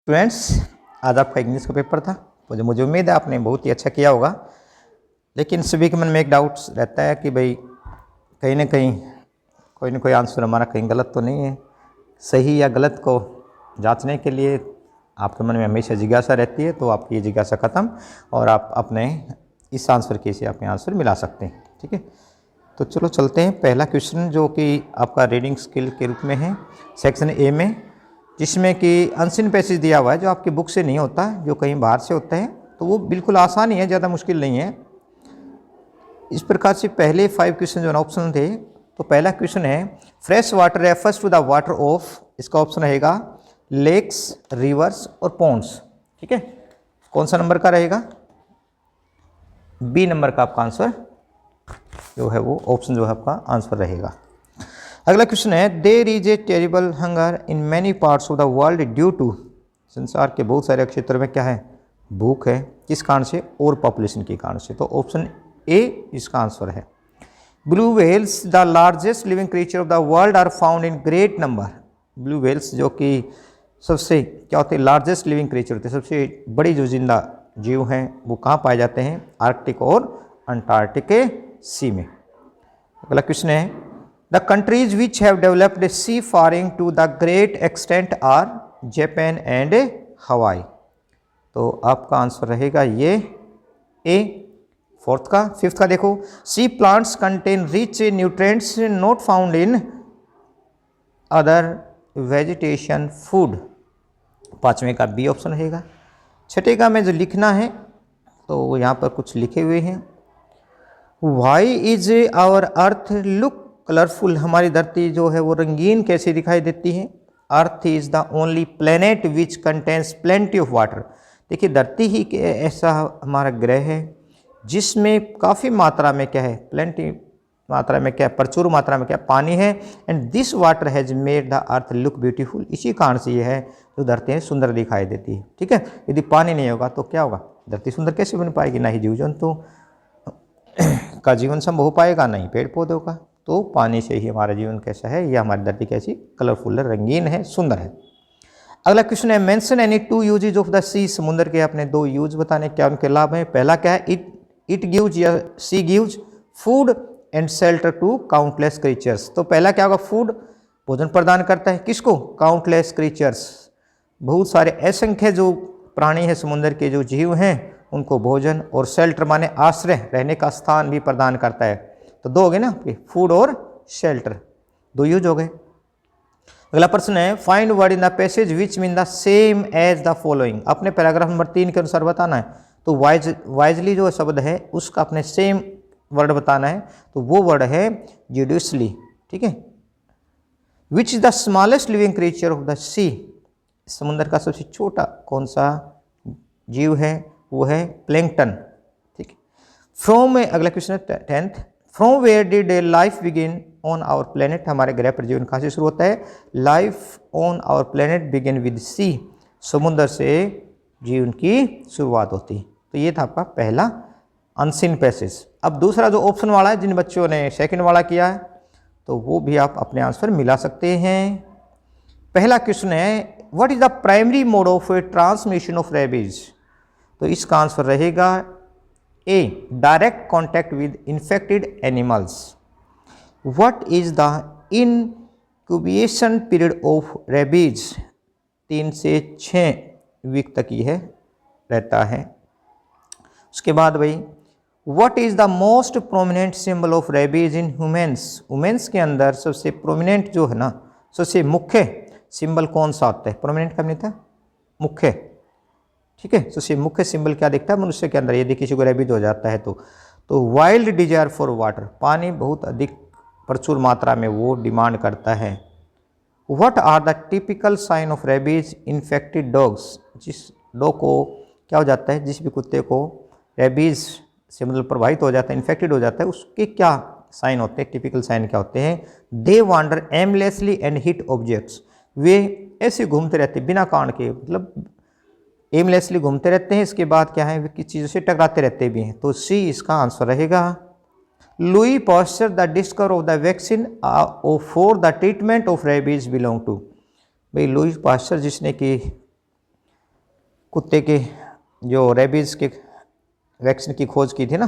Students, आज आपका English का पेपर था। मुझे उम्मीद है आपने बहुत ही अच्छा किया होगा। लेकिन सभी के मन में एक डाउट रहता है कि भाई कहीं ना कहीं कोई ना कोई आंसर हमारा कहीं गलत तो नहीं है। सही या गलत को जांचने के लिए आपके मन में हमेशा जिज्ञासा रहती है, तो आपकी ये जिज्ञासा ख़त्म और आप अपने इस आंसर के से अपने आंसर मिला सकते हैं। ठीक है, तो चलो चलते हैं। पहला क्वेश्चन जो कि आपका रीडिंग स्किल के रूप में है, सेक्शन ए में, जिसमें कि अनसीन पैसेज दिया हुआ है, जो आपकी बुक से नहीं होता, जो कहीं बाहर से होता है। तो वो बिल्कुल आसान ही है, ज़्यादा मुश्किल नहीं है। इस प्रकार से पहले 5 क्वेश्चन जो ऑप्शन थे, तो पहला क्वेश्चन है fresh water refers to the water of, इसका ऑप्शन रहेगा लेक्स, रिवर्स और पॉन्ड्स। ठीक है, कौन सा नंबर का रहेगा? बी नंबर का आपका आंसर जो है वो ऑप्शन जो है आपका आंसर रहेगा। अगला क्वेश्चन है there is a terrible hunger in many parts of the world due to, संसार के बहुत सारे क्षेत्रों में क्या है? भूख है। किस कारण से? और पॉपुलेशन के कारण से। तो ऑप्शन ए इसका आंसर है। Blue whales the largest living creature of the world are found in great number. Blue whales जो कि सबसे क्या होते हैं? लार्जेस्ट लिविंग क्रीचर होते हैं, सबसे बड़ी जो जिंदा जीव हैं, वो कहाँ पाए जाते हैं? आर्कटिक और अंटार्कटिक के सी में। अगला क्वेश्चन है the countries which have developed seafaring to the great extent are Japan and Hawaii. तो आपका आंसर रहेगा ये ए। फोर्थ का, फिफ्थ का देखो, sea plants contain rich nutrients not found in other vegetation food. पांचवें का बी ऑप्शन रहेगा। छठे का में जो लिखना है तो यहाँ पर कुछ लिखे हुए हैं। Why is our earth look colourful, हमारी धरती जो है वो रंगीन कैसे दिखाई देती है? Earth is the only planet which contains plenty of water. देखिए, धरती ही ऐसा हमारा ग्रह है जिसमें काफ़ी मात्रा में क्या है? प्लेंटी मात्रा में क्या? प्रचुर मात्रा में क्या? पानी है। And this water has made the earth look beautiful, इसी कारण से ये है जो धरती है सुंदर दिखाई देती है। ठीक है, यदि पानी नहीं होगा तो क्या होगा? धरती सुंदर कैसे बन पाएगी? ना ही जीव जंतु का जीवन संभव हो पाएगा, नहीं पेड़ पौधों का। तो पानी से ही हमारा जीवन कैसा है? ये हमारी धरती कैसी? कलरफुल है, रंगीन है, सुंदर है। अगला क्वेश्चन है mention any 2 uses of the sea. समुद्र के अपने 2 यूज बताने, क्या उनके लाभ हैं? पहला क्या है? इट गिव्स या sea gives food and shelter to countless creatures. तो पहला क्या होगा? फूड, भोजन प्रदान करता है। किसको? काउंटलेस क्रीचर्स, बहुत सारे असंख्य जो प्राणी है समुद्र के, जो जीव हैं, उनको भोजन, और शेल्टर माने आश्रय, रहने का स्थान भी प्रदान करता है। तो 2 हो गए ना आपके, फूड और शेल्टर, 2 यूज हो गए। अगला प्रश्न है find word in the passage which mean the same as the following. अपने पैराग्राफ नंबर 3 के अनुसार बताना है। तो वाइजली जो शब्द है उसका अपने सेम वर्ड बताना है। तो वो वर्ड है जुडिशली। ठीक है, which is the smallest living creature of the sea. समुद्र का सबसे छोटा कौन सा जीव है? वो है प्लैंकटन। ठीक है, फ्रॉम, अगला क्वेश्चन है 10th, from where did life begin on our planet. हमारे ग्रह पर जीवन कहाँ से शुरू होता है? Life on our planet begin with sea, समुद्र से जीवन की शुरुआत होती। तो ये था आपका पहला अनसीन पैसेज। अब दूसरा जो ऑप्शन वाला है, जिन बच्चों ने सेकंड वाला किया है, तो वो भी आप अपने आंसर मिला सकते हैं। पहला क्वेश्चन है what is the primary mode of transmission of rabies. तो इसका आंसर रहेगा A direct contact with infected animals. What is the incubation period of rabies? 3 से 6 वीक तक यह रहता है। उसके बाद भाई what is the most prominent symbol of rabies in humans. Humans के अंदर सबसे प्रोमिनेंट जो है ना, सबसे मुख्य सिंबल कौन सा होता है? प्रोमिनेंट का नहीं था, मुख्य। ठीक है, सबसे मुख्य सिंबल क्या दिखता है मनुष्य के अंदर यदि किसी को रेबीज हो जाता है? तो वाइल्ड डिजायर फॉर वाटर, पानी बहुत अधिक प्रचुर मात्रा में वो डिमांड करता है। What are the typical sign of rabies infected dogs. जिस डॉग को क्या हो जाता है, जिस भी कुत्ते को रेबीज से मतलब प्रभावित हो जाता है, इन्फेक्टेड हो जाता है, उसके क्या साइन होते हैं? टिपिकल साइन क्या होते हैं? They wander aimlessly and hit objects. वे ऐसे घूमते रहते बिना कारण के, मतलब एमलेसली घूमते रहते हैं। इसके बाद क्या है? वे किस चीज़ों से टकराते रहते भी हैं। तो सी इसका आंसर रहेगा। Louis Pasteur the discover of the vaccine for the treatment of rabies belong to. भाई लुई पास्चर जिसने कि कुत्ते के जो रेबीज़ के वैक्सीन की खोज की थी ना,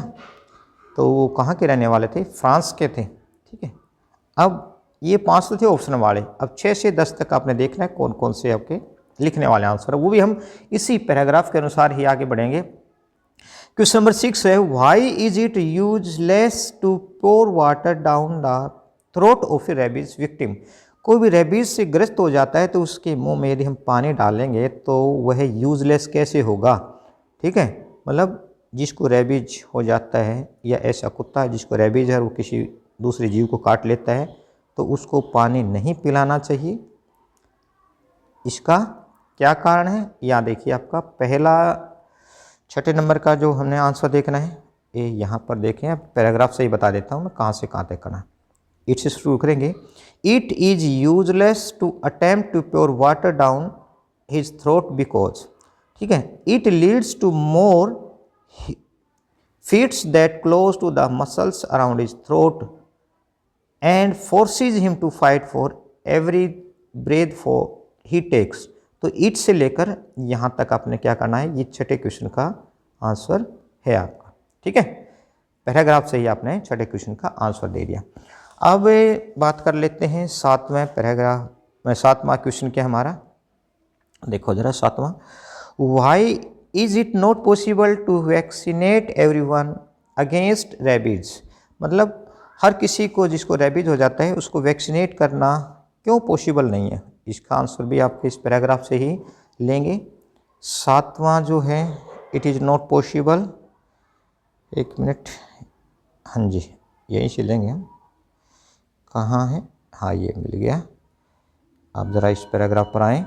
तो वो कहाँ के रहने वाले थे? फ्रांस के थे। ठीक है, अब ये 5 तो थे ऑप्शन वाले, अब 6 से 10 तक आपने देखना है कौन कौन से आपके लिखने वाले आंसर है, वो भी हम इसी पैराग्राफ के अनुसार ही आगे बढ़ेंगे। क्वेश्चन नंबर 6 है, why is it useless to pour water down the throat of a rabies victim? कोई भी रेबीज से ग्रस्त हो जाता है तो उसके मुंह में यदि हम पानी डालेंगे तो वह यूजलेस कैसे होगा? ठीक है, मतलब जिसको रेबीज हो जाता है या ऐसा कुत्ता है जिसको रेबीज है, वो किसी दूसरे जीव को काट लेता है, तो उसको पानी नहीं पिलाना चाहिए। इसका क्या कारण है? यहाँ देखिए, आपका पहला 6 नंबर का जो हमने आंसर देखना है, ये यहाँ पर देखें, अब पैराग्राफ से ही बता देता हूँ मैं कहाँ से कहाँ तक करना है। इट से शुरू करेंगे। It is useless to attempt to pure water down his throat because, ठीक है, it leads to more fits that close to the muscles around his throat and forces him to fight for every breath for he takes. तो it से लेकर यहाँ तक आपने क्या करना है, ये 6 क्वेश्चन का आंसर है आपका। ठीक है, पैराग्राफ से ही आपने 6 क्वेश्चन का आंसर दे दिया। अब बात कर लेते हैं 7वें पैराग्राफ में, 7वां क्वेश्चन क्या हमारा, देखो जरा 7वां, why is it not possible to vaccinate everyone against rabies? मतलब हर किसी को जिसको रेबीज हो जाता है उसको वैक्सीनेट करना क्यों पॉसिबल नहीं है? इसका आंसर भी आपके इस पैराग्राफ से ही लेंगे। 7वां जो है, it is not possible, 1 minute, हाँ जी यहीं से लेंगे हम, कहाँ है, हाँ ये मिल गया। आप ज़रा इस पैराग्राफ पर आएँ।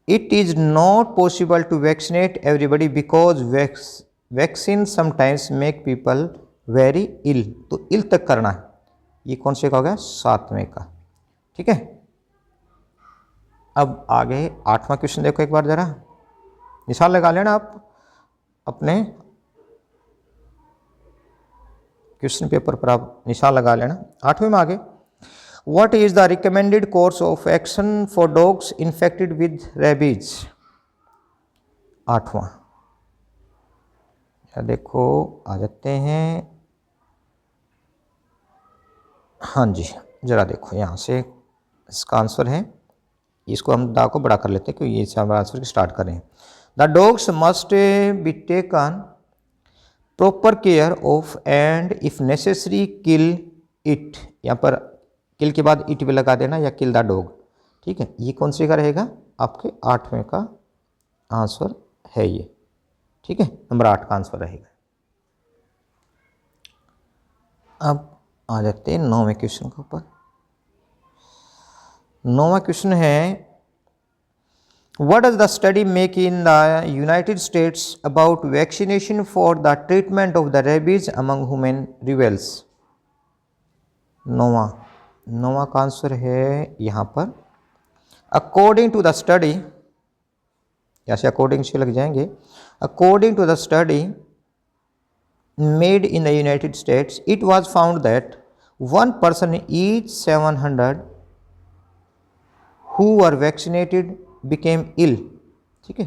It is not possible to vaccinate everybody because vaccine sometimes make people very ill. तो इल तक करना है, ये कौन से का हो गया? 7वें का। ठीक है, अब आगे 8वां क्वेश्चन देखो एक बार ज़रा, निशान लगा लेना आप अपने क्वेश्चन पेपर पर, आप निशान लगा लेना। 8वें में आगे, what is the recommended course of action for dogs infected with rabies? 8वां, देखो आ जाते हैं, हाँ जी ज़रा देखो यहाँ से इसका आंसर है, इसको हम दा को बड़ा कर लेते हैं क्योंकि ये से हम आंसर स्टार्ट कर रहे हैं। The dogs must be taken proper care of and if necessary kill it. यहाँ पर किल के बाद इट भी लगा देना या किल द डॉग। ठीक है, ये कौन से का रहेगा? आपके 8वें का आंसर है ये। ठीक है, नंबर 8 का आंसर रहेगा। अब आ जाते हैं 9वें क्वेश्चन के ऊपर। 9वां क्वेश्चन है, What does the study make in the United States about vaccination for the treatment of the rabies among human rebels? 9वां का आंसर है यहाँ पर, अकॉर्डिंग टू द स्टडी, ऐसे अकॉर्डिंग से लग जाएंगे, according to the study made in the United States, it was found that 1 person each 700 who were vaccinated became ill। ठीक है,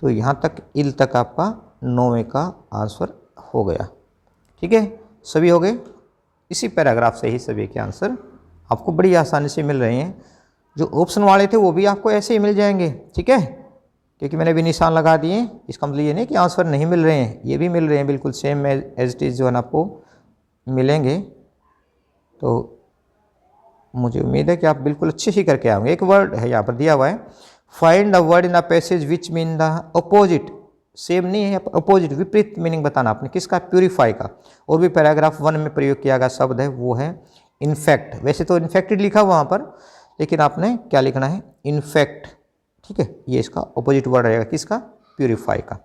तो यहाँ तक इल तक आपका 9वें का आंसर हो गया। ठीक है, सभी हो गए। इसी पैराग्राफ से ही सभी के आंसर आपको बड़ी आसानी से मिल रहे हैं। जो ऑप्शन वाले थे वो भी आपको ऐसे ही मिल जाएंगे। ठीक है, क्योंकि मैंने भी निशान लगा दिए, इसका मतलब ये नहीं कि आंसर नहीं मिल रहे हैं, ये भी मिल रहे हैं, बिल्कुल सेम एज इट इज़ जो है ना आपको मिलेंगे। तो मुझे उम्मीद है कि आप बिल्कुल अच्छे ही करके आओगे। एक वर्ड है यहाँ पर दिया हुआ है, find the word in the passage which mean the opposite. Same नहीं है, अपोजिट विपरीत मीनिंग बताना आपने, किसका? प्यूरीफाई का। और भी पैराग्राफ 1 में प्रयोग किया गया शब्द है वो है इन्फेक्ट। वैसे तो इन्फेक्टेड लिखा हुआ वहाँ पर, लेकिन आपने क्या लिखना है? इन्फेक्ट। ठीक है, ये इसका अपोजिट वर्ड रहेगा, किसका? प्यूरीफाई का।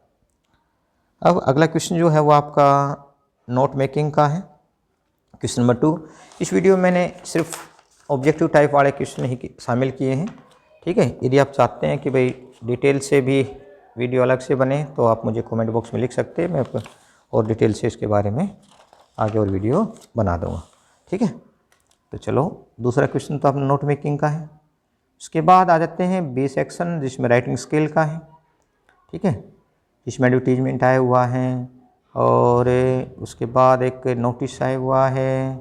अब अगला क्वेश्चन जो है वो आपका नोट मेकिंग का है, क्वेश्चन नंबर 2। इस वीडियो में मैंने सिर्फ ऑब्जेक्टिव टाइप वाले क्वेश्चन ही शामिल किए हैं। ठीक है, यदि आप चाहते हैं कि भाई डिटेल से भी वीडियो अलग से बने तो आप मुझे कमेंट बॉक्स में लिख सकते हैं, मैं और डिटेल से इसके बारे में आगे और वीडियो बना दूँगा। ठीक है, तो चलो दूसरा क्वेश्चन तो आपने नोट मेकिंग का है, उसके बाद आ जाते हैं बी सेक्शन जिसमें राइटिंग स्किल का है, ठीक है, जिसमें एडवर्टीजमेंट आया हुआ है और उसके बाद एक नोटिस आया हुआ है,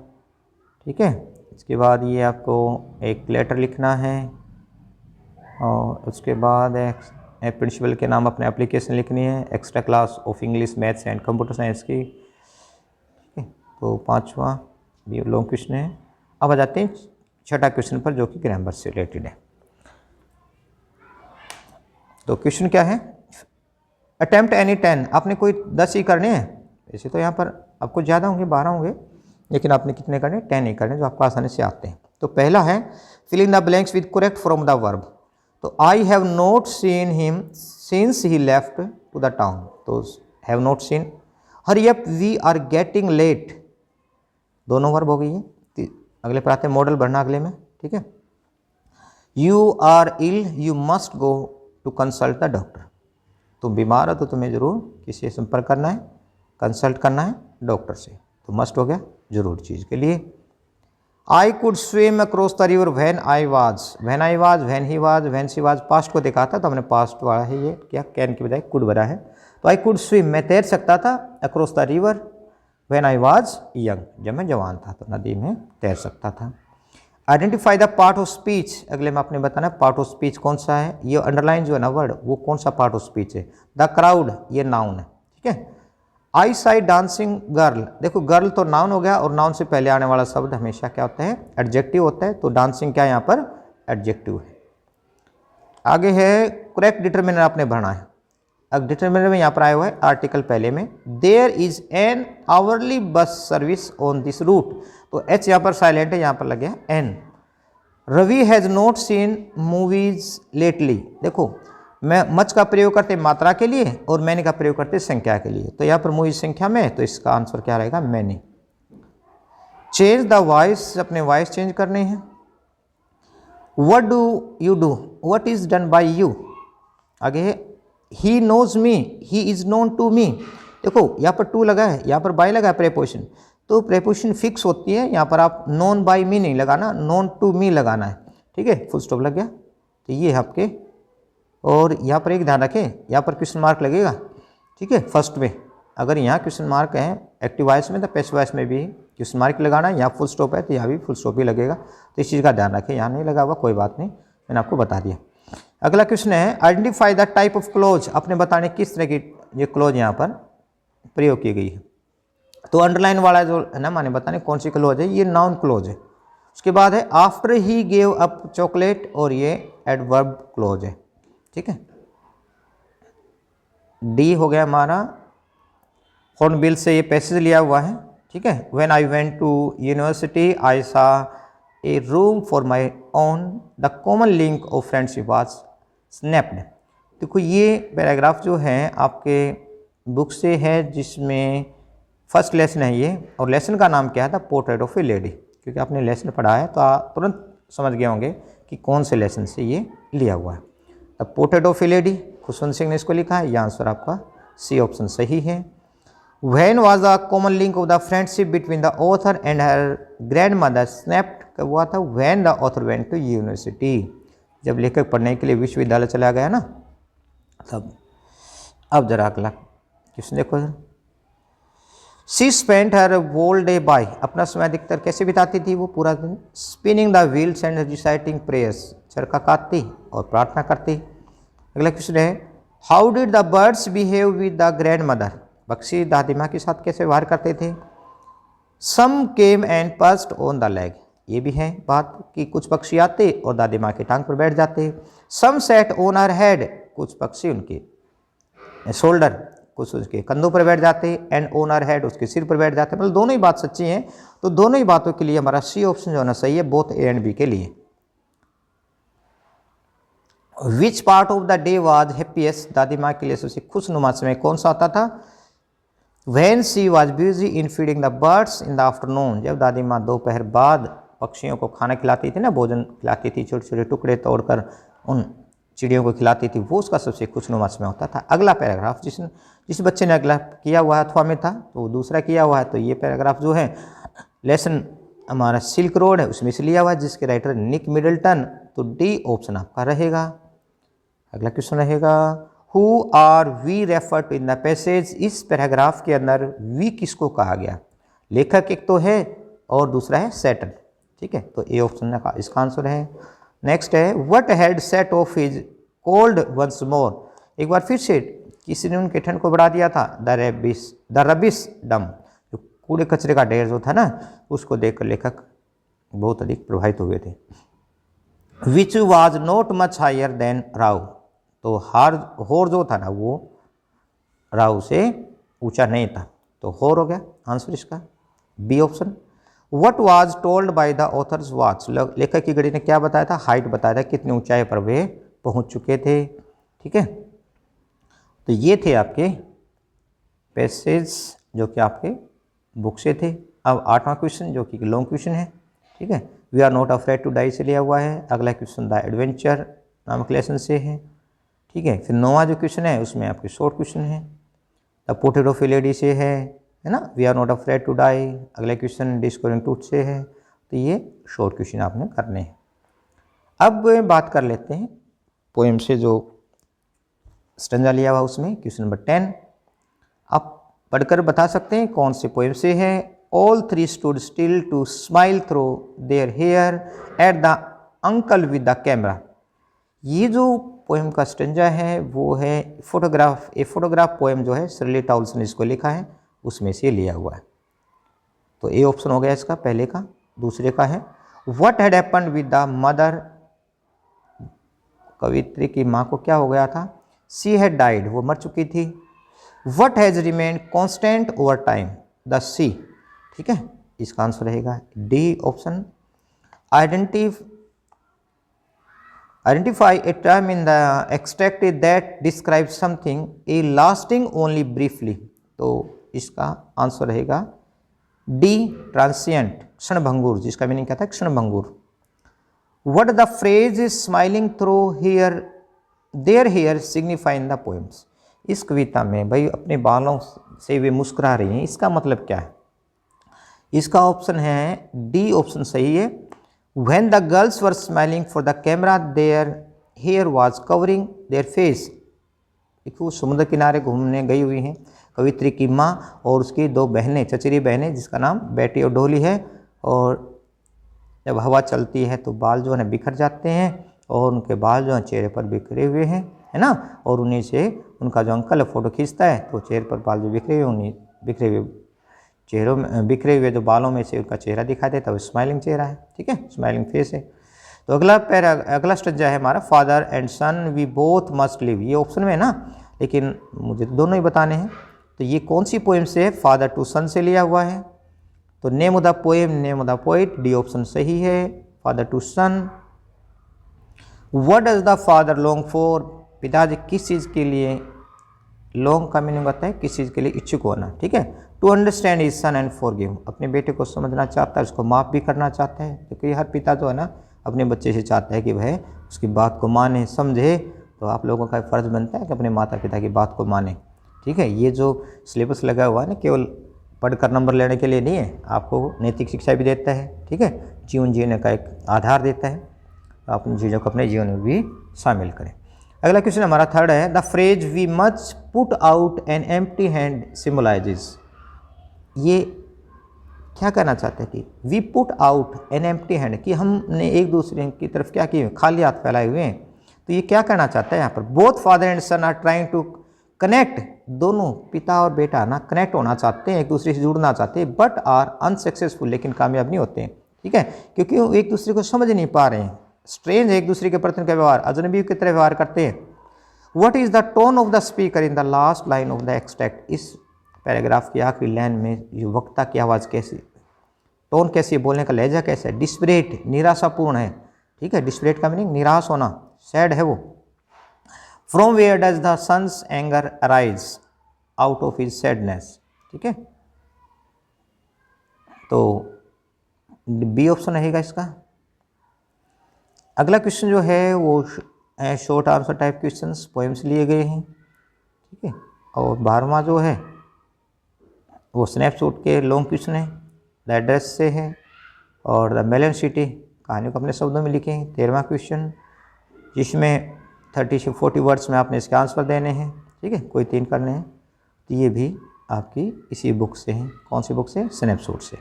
ठीक है। इसके बाद ये आपको एक लेटर लिखना है और उसके बाद प्रिंसिपल के नाम अपने एप्लीकेशन लिखनी है, extra class of English maths and computer science की, ठीक है। तो 5वां भी लॉन्ग क्वेश्चन है। अब आ जाते हैं 6ठा क्वेश्चन पर जो कि ग्रामर से रिलेटेड है। तो क्वेश्चन क्या है, अटेम्प्ट एनी 10, आपने कोई 10 ही करने हैं। वैसे तो यहाँ पर आपको ज़्यादा होंगे, 12 होंगे, लेकिन आपने कितने करने, 10 ही करने जो आपको आसानी से आते हैं। तो पहला है filling the blanks with correct from the verb. तो I have not seen him since he left to the town. तो have not seen, hurry up we are getting late, दोनों वर्ब हो गई है। अगले पर आते हैं मॉडल भरना अगले में, ठीक है। You are ill you must go to consult the doctor, तुम बीमार हो तो तुम्हें जरूर किसी से संपर्क करना है, कंसल्ट करना है डॉक्टर से। तो मस्ट हो गया जरूर चीज़ के लिए। I could swim across the river when I was, when I was, when he was, when she was, past को देखा था तो हमने पास्ट वाला है ये क्या, कैन की बजाय कुड भरा है। तो आई कुड स्विम, मैं तैर सकता था, across the river when I was young, जब मैं जवान था तो नदी में तैर सकता था। Identify the part of speech, अगले में आपने बताना पार्ट ऑफ स्पीच कौन सा है। ये अंडरलाइन जो है ना वर्ड, वो कौन सा पार्ट ऑफ स्पीच है। द क्राउड, ये नाउन है, ठीक है। आई साई डांसिंग गर्ल, देखो गर्ल तो नाउन हो गया और नाउन से पहले आने वाला शब्द हमेशा क्या होता है, एडजेक्टिव होता है। तो डांसिंग क्या यहाँ पर एडजेक्टिव है। आगे है करेक्ट डिटरमिनर आपने भरना है। अब डिटरमिनर में यहाँ पर आया हुआ है आर्टिकल पहले में, there is an hourly bus service on this route. तो एच यहाँ पर साइलेंट है, यहाँ पर लग गया an. Ravi has not seen movies lately, देखो मैं मच का प्रयोग करते मात्रा के लिए और मैंने का प्रयोग करते संख्या के लिए। तो यहाँ पर मूवीज संख्या में, तो इसका आंसर क्या रहेगा, मैंने। चेंज द वॉइस, अपने वॉइस चेंज करने हैं। What do you do, what is done by you. आगे है he knows me, he is known to me. देखो यहाँ पर टू लगा है, यहाँ पर बाय लगा है प्रेपोजिशन, तो प्रेपोजिशन फिक्स होती है। यहाँ पर आप नोन बाय मी नहीं लगाना, नोन टू मी लगाना है, ठीक है। फुल स्टॉप लग गया। तो ये है आपके, और यहाँ पर एक ध्यान रखें, यहाँ पर क्वेश्चन मार्क लगेगा, ठीक है, फर्स्ट में। अगर यहाँ क्वेश्चन मार्क है एक्टिव वॉइस में तो पैसिव वॉइस में भी क्वेश्चन मार्क लगाना है। यहाँ फुल स्टॉप है तो यहाँ भी फुल स्टॉप ही लगेगा। तो इस चीज़ का ध्यान रखें, यहाँ नहीं लगा हुआ कोई बात नहीं, मैंने आपको बता दिया। अगला क्वेश्चन है identify the type of close, अपने बताने किस तरह की ये क्लोज यहाँ पर प्रयोग की गई है। तो अंडरलाइन वाला जो है ना, माने बताने कौन सी क्लोज है, ये नाउन क्लोज है। उसके बाद है after he gave up chocolate, और ये एडवर्ब क्लोज है, ठीक है। डी हो गया हमारा हॉर्नबिल से ये पैसेज लिया हुआ है, ठीक है। When I went to university I saw a room for my own, the common link of friendship was snapped. देखो ये पैराग्राफ जो है आपके बुक से है, जिसमें फर्स्ट लेसन है ये, और लेसन का नाम क्या था, पोर्ट्रेट ऑफ ए लेडी। क्योंकि आपने लेसन पढ़ा है तो आप तुरंत समझ गए होंगे कि कौन से लेसन से ये लिया हुआ है। The portrait of a lady, Khushwant Singh ने इसको लिखा है, यह आंसर आपका सी ऑप्शन सही है। When was the common link of the friendship between the author and her grand mother snapped, कब हुआ था, when the author went to university, जब लेखक पढ़ने के लिए विश्वविद्यालय चला गया ना तब। अब जरा अगला क्वेश्चन देखो, she spent her whole day by, अपना समय अधिकतर कैसे बिताती थी वो पूरा दिन, spinning the wheels and reciting prayers, चरखा काटती और प्रार्थना करती। अगला क्वेश्चन है how did the birds behave with the grandmother, पक्षी दादी माँ के साथ कैसे व्यवहार करते थे। Some came and perched on the leg, ये भी है बात कि कुछ पक्षी आते और दादी माँ की टांग पर बैठ जाते। Some sat on her head, कुछ पक्षी उनके शोल्डर, कुछ उसके कंधों पर बैठ जाते, एंड ऑन हर हेड, उसके सिर पर बैठ जाते। मतलब दोनों ही बात सच्ची हैं। तो दोनों ही बातों के लिए हमारा सी ऑप्शन जो होना सही है, बोथ ए एंड बी के लिए। Which part of the day was happiest, दादी माँ के लिए सबसे खुशनुमा समय कौन सा होता था। When she was busy in feeding the birds in the afternoon, जब दादी माँ दोपहर बाद पक्षियों को खाना खिलाती थी ना, भोजन खिलाती थी, छोटे छोटे टुकड़े तोड़कर उन चिड़ियों को खिलाती थी, वो उसका सबसे खुशनुमा समय होता था। अगला पैराग्राफ जिस बच्चे ने अगला किया हुआ है अथवा में था, तो वो दूसरा किया हुआ है। तो ये पैराग्राफ जो है लेसन हमारा सिल्क रोड है उसमें से लिया हुआ है जिसके राइटर निक मिडल्टन, तो डी ऑप्शन आपका रहेगा। अगला क्वेश्चन रहेगा who are we refer to in the passage, इस पैराग्राफ के अंदर वी किसको कहा गया, लेखक एक तो है और दूसरा है सैटर्न, ठीक है, तो ए ऑप्शन का इसका आंसर है। नेक्स्ट है what had set off his cold once more, एक बार फिर से किसी ने उनके ठंड को बढ़ा दिया था, द रबिश डम, जो कूड़े कचरे का ढेर जो था ना उसको देखकर लेखक बहुत अधिक प्रभावित हुए थे। Which was not much higher than raw, तो होर जो था ना वो राव से ऊंचा नहीं था, तो होर हो गया आंसर इसका B option. What was told by the authors watch, लेखक की घड़ी ने क्या बताया था, हाइट बताया था कितनी ऊंचाई पर वे पहुंच चुके थे, ठीक है। तो ये थे आपके पैसेज जो कि आपके बुक से थे। अब 8वां क्वेश्चन जो कि लॉन्ग क्वेश्चन है, ठीक है, we are not afraid to die से लिया हुआ है। अगला क्वेश्चन द एडवेंचर नामक लेसन से है, ठीक है। फिर 9वां जो क्वेश्चन है उसमें आपके शॉर्ट क्वेश्चन है, the portrait of a lady से है ना, we are not afraid to die. अगला क्वेश्चन डिस्कवरिंग ट्रूथ से है, तो ये शॉर्ट क्वेश्चन आपने करने हैं। अब बात कर लेते हैं पोएम से जो स्टंजा लिया हुआ उसमें क्वेश्चन नंबर 10, आप पढ़कर बता सकते हैं कौन से पोएम से है। All three stood still to smile through their hair at the uncle with the camera, ये जो पोएम का स्टंजा है वो है फोटोग्राफ पोएम जो है शर्ली टाउल्स ने इसको लिखा है उसमें से लिया हुआ है, तो ए ऑप्शन हो गया इसका पहले का। दूसरे का है what had happened with the mother, कवित्री की माँ को क्या हो गया था, शी हैड डाइड, वो मर चुकी थी। What has remained constant over time, the sea, ठीक है, इसका आंसर रहेगा D option. Identify a term in the extract that describe something a lasting only briefly, तो इसका आंसर रहेगा डी ट्रांसिएंट, क्षणभंगुर, जिसका मीनिंग क्या था क्षणभंगुर। What the phrase is smiling through here, their hair signify in the poems, इस कविता में भाई अपने बालों से वे मुस्कुरा रही हैं, इसका मतलब क्या है, इसका ऑप्शन है डी ऑप्शन सही है। When the girls were smiling for the camera, their hair was covering their face, वो समुद्र किनारे घूमने गई हुई हैं कवित्री की माँ और उसकी दो बहनें, चचेरी बहनें, जिसका नाम बेटी और डोली है, और जब हवा चलती है तो बाल जो है बिखर जाते हैं और उनके बाल जो है चेहरे पर बिखरे हुए हैं, है ना, और उन्हीं से उनका जो अंकल फ़ोटो खींचता है तो चेहरे पर बाल जो बिखरे हुए उन्हीं बिखरे हुए चेहरों में, बिखरे हुए जो बालों में से उनका चेहरा दिखाई देता है, वो स्माइलिंग चेहरा है, ठीक है, स्माइलिंग फेस है। तो अगला स्टेज है हमारा father and son we both must live, ये ऑप्शन में है ना, लेकिन मुझे दोनों ही बताने हैं। तो ये कौन सी पोएम से है, फादर टू सन से लिया हुआ है, तो name of the poem, name of the poet, D option सही है, father to son. What does the father long for, पिताजी किस चीज़ के लिए, लॉन्ग का मीनिंग होता है किस चीज़ के लिए इच्छुक होना, ठीक है। To understand his son and forgive, अपने बेटे को समझना चाहता है, उसको माफ़ भी करना चाहता है, क्योंकि हर पिता जो है ना अपने बच्चे से चाहता है कि वह उसकी बात को माने समझे, तो आप लोगों का फ़र्ज़ बनता है कि अपने माता पिता की बात को माने, ठीक है। ये जो सिलेबस लगा हुआ है ना केवल पढ़कर नंबर लेने के लिए नहीं है, आपको नैतिक शिक्षा भी देता है, ठीक है, जीवन जीने का एक आधार देता है, तो आप उन चीज़ों को अपने जीवन में भी शामिल करें। अगला क्वेश्चन हमारा थर्ड है the phrase we much put out an empty hand symbolises, ये क्या कहना चाहते हैं कि we put out an empty hand, कि हमने एक दूसरे की तरफ क्या किए, खाली हाथ फैलाए हुए हैं, तो ये क्या कहना चाहता है यहाँ पर, both father and son are trying to connect, दोनों पिता और बेटा ना कनेक्ट होना चाहते हैं, एक दूसरे से जुड़ना चाहते हैं, बट आर अनसक्सेसफुल, लेकिन कामयाब नहीं होते हैं, ठीक है, क्योंकि वो एक दूसरे को समझ नहीं पा रहे हैं, स्ट्रेंज एक दूसरे के प्रति का व्यवहार, अजनबी की तरह व्यवहार करते हैं। What is the tone of the speaker in the last line of the extract, इस पैराग्राफ की आखिरी लाइन में ये वक्ता की आवाज़ कैसी, टोन कैसी है, बोलने का लहजा कैसा है, डिस्परेट, निराशापूर्ण है, ठीक है, डिस्परेट का मीनिंग निराश होना, सैड है वो। From where does the son's anger arise, out of his sadness, ठीक है, तो बी ऑप्शन रहेगा इसका। अगला क्वेश्चन जो है वो short answer type questions poems लिए गए हैं, ठीक है, और 12वां जो है वो स्नैपशॉट के लॉन्ग क्वेश्चन है, द एड्रेस से है, और द मेलन सिटी, कहानी को अपने शब्दों में लिखें। 13वां क्वेश्चन, जिसमें 30 से 40 वर्ड्स में आपने इसके आंसर देने हैं, ठीक है, कोई 3 करने हैं। तो ये भी आपकी इसी बुक से हैं। कौन सी बुक से? स्नैपशॉट से।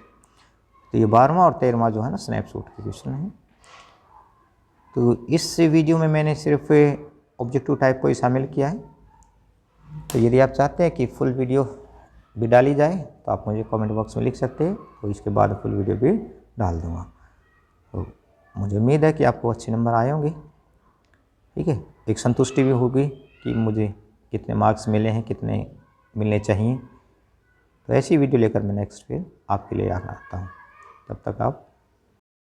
तो ये 12वां और 13वां जो है ना स्नैपशॉट के क्वेश्चन हैं। तो इस वीडियो में मैंने सिर्फ ऑब्जेक्टिव टाइप को ही शामिल किया है। तो यदि आप चाहते हैं कि फुल वीडियो भी डाली जाए तो आप मुझे कमेंट बॉक्स में लिख सकते हैं, तो इसके बाद फुल वीडियो भी डाल दूँगा। तो मुझे उम्मीद है कि आपको अच्छे नंबर आए होंगे, ठीक है। एक संतुष्टि भी होगी कि मुझे कितने मार्क्स मिले हैं, कितने मिलने चाहिए। तो ऐसी वीडियो लेकर मैं नेक्स्ट फिर आपके लिए आता हूँ। तब तक आप